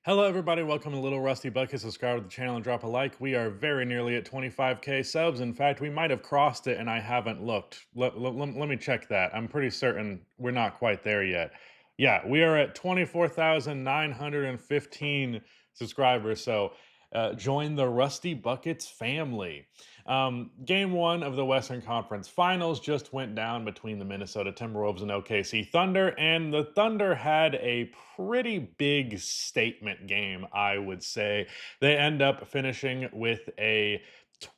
Hello, everybody. Welcome to Little Rusty Bucket. Subscribe to the channel and drop a like. We are very nearly at 25K subs. In fact, we might have crossed it and I haven't looked. Let me check that. I'm pretty certain we're not quite there yet. Yeah, we are at 24,915 subscribers. So join the Rusty Buckets family. Game one of the Western Conference Finals just went down between the Minnesota Timberwolves and OKC Thunder, and the Thunder had a pretty big statement game, I would say. They end up finishing with a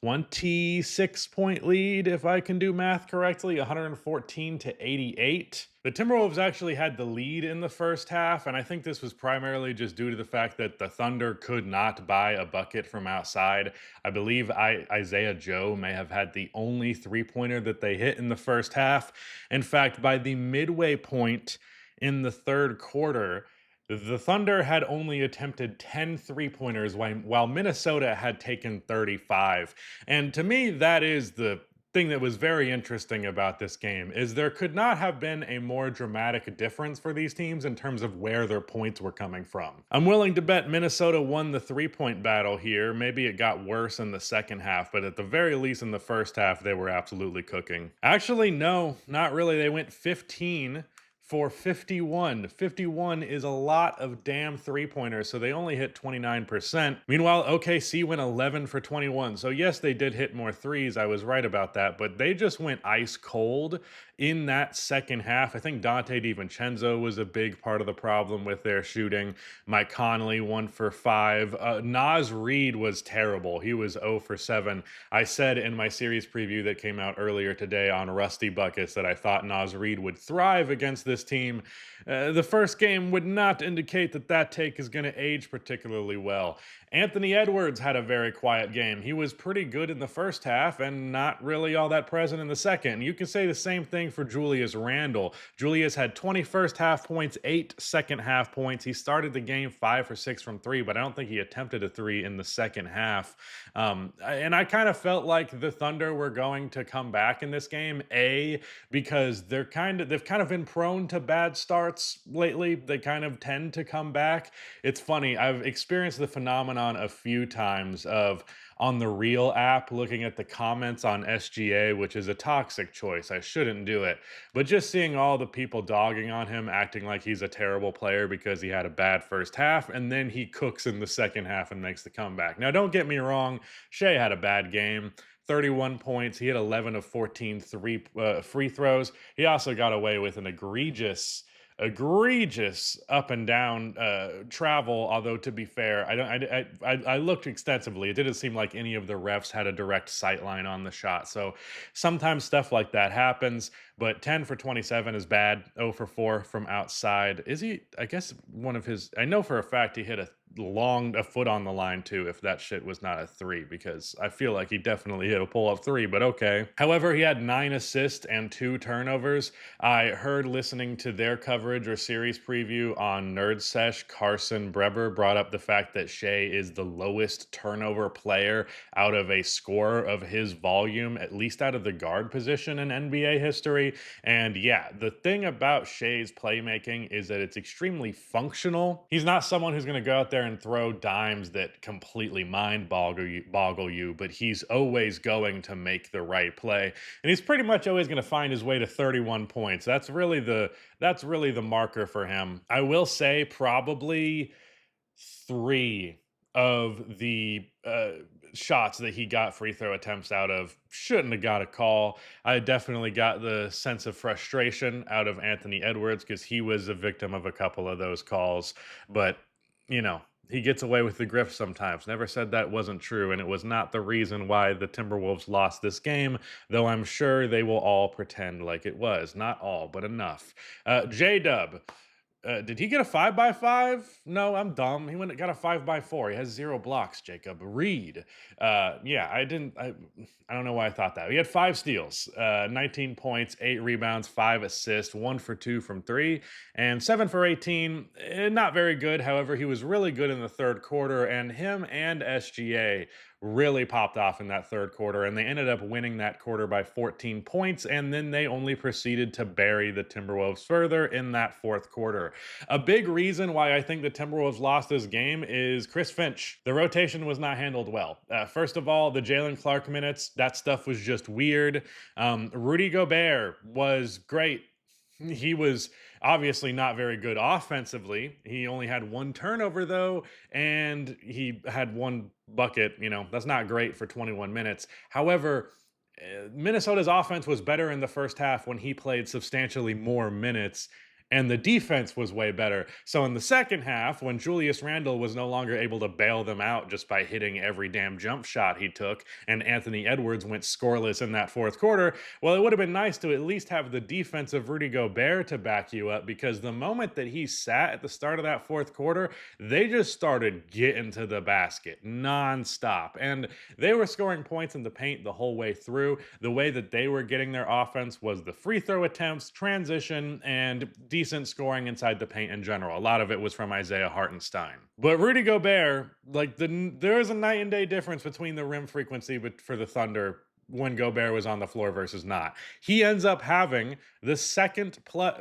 26-point lead, if I can do math correctly, 114 to 88. The Timberwolves actually had the lead in the first half, and I think this was primarily just due to the fact that the Thunder could not buy a bucket from outside. I believe Isaiah Joe may have had the only three-pointer that they hit in the first half. In fact, by the midway point in the third quarter, the Thunder had only attempted 10 three-pointers while Minnesota had taken 35. And to me, that is the thing that was very interesting about this game is there could not have been a more dramatic difference for these teams in terms of where their points were coming from. I'm willing to bet Minnesota won the three-point battle here. Maybe it got worse in the second half, but at the very least in the first half, they were absolutely cooking. Actually, no, not really. They went 15 for 51. 51 is a lot of damn three-pointers, so they only hit 29%. Meanwhile, OKC went 11 for 21. So yes, they did hit more threes. I was right about that, but they just went ice cold in that second half. I think Dante DiVincenzo was a big part of the problem with their shooting. Mike Conley, 1 for 5. Naz Reid was terrible. He was 0 for 7. I said in my series preview that came out earlier today on Rusty Buckets that I thought Naz Reid would thrive against this team. The first game would not indicate that that take is going to age particularly well. Anthony Edwards had a very quiet game. He was pretty good in the first half and not really all that present in the second. You can say the same thing for Julius Randle. Julius had 20 first half points, 8 second half points. He started the game 5 for 6 from 3, but I don't think he attempted a 3 in the second half. And I kind of felt like the Thunder were going to come back in this game, because they've kind of been prone to bad starts lately. They kind of tend to come back. It's funny. I've experienced the phenomenon a few times of on the Real app looking at the comments on SGA, which is a toxic choice. I shouldn't do it. But just seeing all the people dogging on him, acting like he's a terrible player because he had a bad first half, and then he cooks in the second half and makes the comeback. Now, don't get me wrong, Shea had a bad game. 31 points. He had 11 of 14 free throws. He also got away with an egregious up and down travel. Although to be fair, I looked extensively. It didn't seem like any of the refs had a direct sight line on the shot. So sometimes stuff like that happens. But 10 for 27 is bad. 0 for 4 from outside. Is he? I guess one of his. I know for a fact he hit a foot on the line too, if that shit was not a 3, because I feel like he definitely hit a pull-up 3, but okay. However, he had 9 assists and 2 turnovers. I heard listening to their coverage or series preview on Nerd Sesh, Carson Breber brought up the fact that Shea is the lowest turnover player out of a scorer of his volume, at least out of the guard position in NBA history. And yeah, the thing about Shea's playmaking is that it's extremely functional. He's not someone who's going to go out there and throw dimes that completely boggle you, but he's always going to make the right play. And he's pretty much always going to find his way to 31 points. That's really the marker for him. I will say probably 3 of the shots that he got free throw attempts out of shouldn't have got a call. I definitely got the sense of frustration out of Anthony Edwards because he was a victim of a couple of those calls. But, he gets away with the grift sometimes. Never said that wasn't true, and it was not the reason why the Timberwolves lost this game, though I'm sure they will all pretend like it was. Not all, but enough. J-Dub. Did he get a 5x5? No, I'm dumb. He got a 5x4. He has 0 blocks, Jacob. Reed. Yeah, I don't know why I thought that. He had 5 steals, 19 points, 8 rebounds, 5 assists, 1 for 2 from 3, and 7 for 18. Not very good. However, he was really good in the third quarter, and him and SGA really popped off in that third quarter, and they ended up winning that quarter by 14 points, and then they only proceeded to bury the Timberwolves further in that fourth quarter. A big reason why I think the Timberwolves lost this game is Chris Finch. The rotation was not handled well. First of all, the Jalen Clark minutes, that stuff was just weird. Rudy Gobert was great. He was obviously not very good offensively. He only had one turnover, though, and he had one bucket. That's not great for 21 minutes. However, Minnesota's offense was better in the first half when he played substantially more minutes, and the defense was way better. So in the second half, when Julius Randle was no longer able to bail them out just by hitting every damn jump shot he took, and Anthony Edwards went scoreless in that fourth quarter, well, it would have been nice to at least have the defense of Rudy Gobert to back you up, because the moment that he sat at the start of that fourth quarter, they just started getting to the basket nonstop. And they were scoring points in the paint the whole way through. The way that they were getting their offense was the free throw attempts, transition, and decent scoring inside the paint in general. A lot of it was from Isaiah Hartenstein. But Rudy Gobert, there is a night and day difference between the rim frequency for the Thunder when Gobert was on the floor versus not. He ends up having the second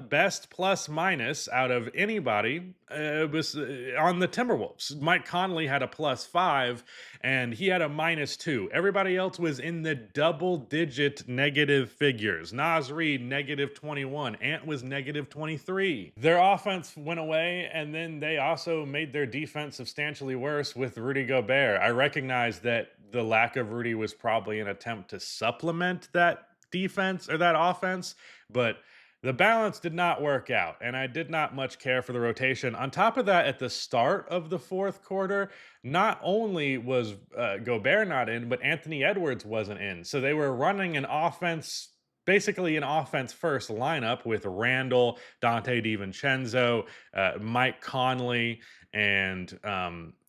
best plus minus out of anybody on the Timberwolves. Mike Conley had a +5, and he had a -2. Everybody else was in the double-digit negative figures. Naz Reid, -21. Ant was -23. Their offense went away, and then they also made their defense substantially worse with Rudy Gobert. I recognize that the lack of Rudy was probably an attempt to supplement that defense or that offense, but the balance did not work out, and I did not much care for the rotation. On top of that, at the start of the fourth quarter, not only was Gobert not in, but Anthony Edwards wasn't in. So they were running basically an offense first lineup with Randall, Dante DiVincenzo, Mike Conley, and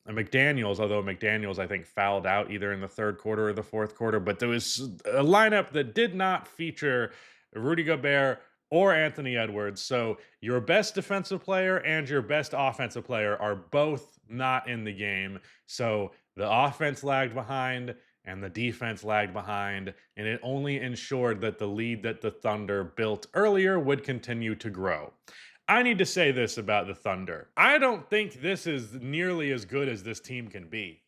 McDaniels, although McDaniels, I think, fouled out either in the third quarter or the fourth quarter. But there was a lineup that did not feature Rudy Gobert or Anthony Edwards. So your best defensive player and your best offensive player are both not in the game. So the offense lagged behind and the defense lagged behind, and it only ensured that the lead that the Thunder built earlier would continue to grow. I need to say this about the Thunder. I don't think this is nearly as good as this team can be.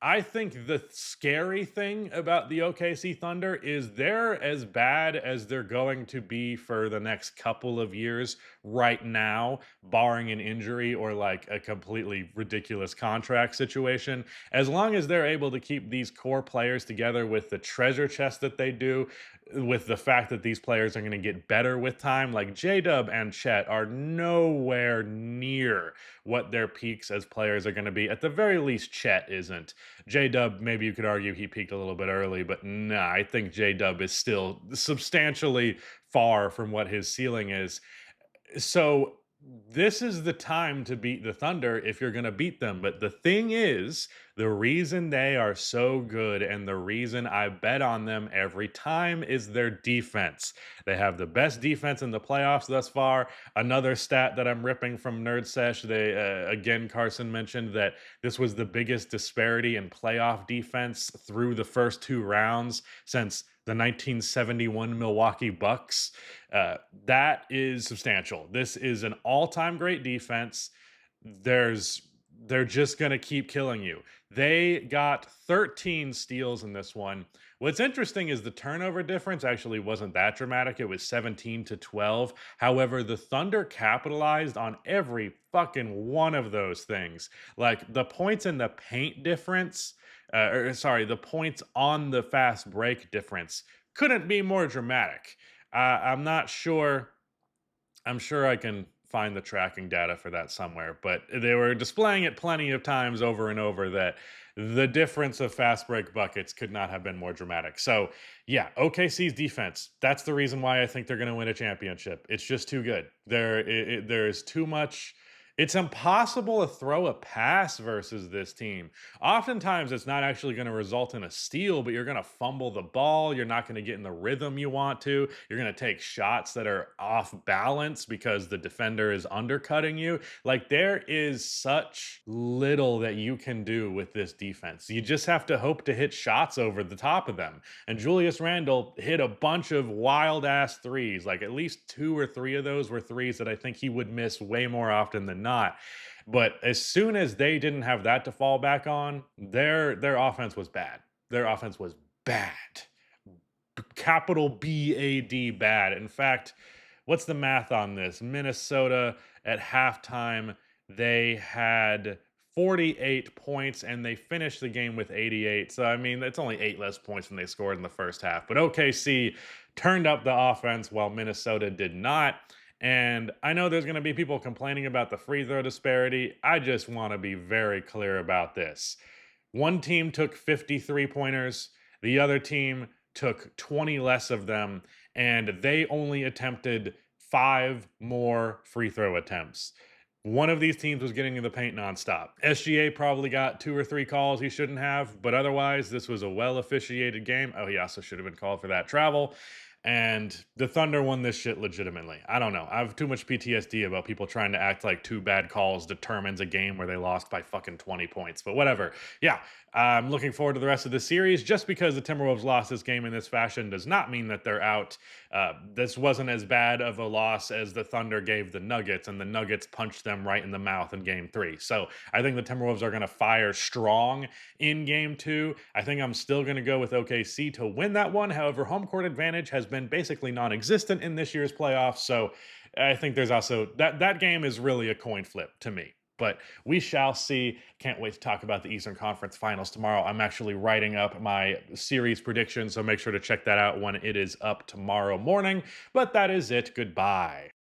I think the scary thing about the OKC Thunder is they're as bad as they're going to be for the next couple of years right now, barring an injury or like a completely ridiculous contract situation. As long as they're able to keep these core players together with the treasure chest that they do, with the fact that these players are going to get better with time, like J-Dub and Chet are nowhere near what their peaks as players are going to be. At the very least, Chet isn't. J-Dub, maybe you could argue he peaked a little bit early, but nah, I think J-Dub is still substantially far from what his ceiling is. So this is the time to beat the Thunder if you're going to beat them. But the thing is, the reason they are so good and the reason I bet on them every time is their defense. They have the best defense in the playoffs thus far. Another stat that I'm ripping from Nerd Sesh, again, Carson mentioned that this was the biggest disparity in playoff defense through the first two rounds since the 1971 Milwaukee Bucks. That is substantial. This is an all-time great defense. They're just going to keep killing you. They got 13 steals in this one. What's interesting is the turnover difference actually wasn't that dramatic. It was 17-12. However, the Thunder capitalized on every fucking one of those things. Like the points in the paint difference, the points on the fast break difference couldn't be more dramatic. I'm not sure. I'm sure I can find the tracking data for that somewhere, but they were displaying it plenty of times over and over that the difference of fast break buckets could not have been more dramatic. So yeah, OKC's defense, that's the reason why I think they're going to win a championship. It's just too good. There's too much It's impossible to throw a pass versus this team. Oftentimes, it's not actually going to result in a steal, but you're going to fumble the ball. You're not going to get in the rhythm you want to. You're going to take shots that are off balance because the defender is undercutting you. Like, there is such little that you can do with this defense. You just have to hope to hit shots over the top of them. And Julius Randle hit a bunch of wild ass threes. Like, at least two or three of those were threes that I think he would miss way more often than not. But as soon as they didn't have that to fall back on, their offense was bad. Their offense was bad. Capital BAD bad. In fact, what's the math on this? Minnesota at halftime, they had 48 points and they finished the game with 88. So, I mean, that's only 8 less points than they scored in the first half. But OKC turned up the offense while Minnesota did not. And I know there's going to be people complaining about the free throw disparity. I just want to be very clear about this. One team took 53 pointers, the other team took 20 less of them, and they only attempted 5 more free throw attempts. One of these teams was getting in the paint nonstop. SGA probably got 2 or 3 calls he shouldn't have, but otherwise, this was a well officiated game. Oh, he also should have been called for that travel. And the Thunder won this shit legitimately. I don't know. I have too much PTSD about people trying to act like 2 bad calls determines a game where they lost by fucking 20 points. But whatever. Yeah, I'm looking forward to the rest of the series. Just because the Timberwolves lost this game in this fashion does not mean that they're out. This wasn't as bad of a loss as the Thunder gave the Nuggets, and the Nuggets punched them right in the mouth in game 3. So I think the Timberwolves are going to fire strong in game 2. I think I'm still going to go with OKC to win that one. However, home court advantage has been basically non-existent in this year's playoffs. So I think there's also that game is really a coin flip to me. But we shall see. Can't wait to talk about the Eastern Conference Finals tomorrow. I'm actually writing up my series prediction, so make sure to check that out when it is up tomorrow morning. But that is it. Goodbye.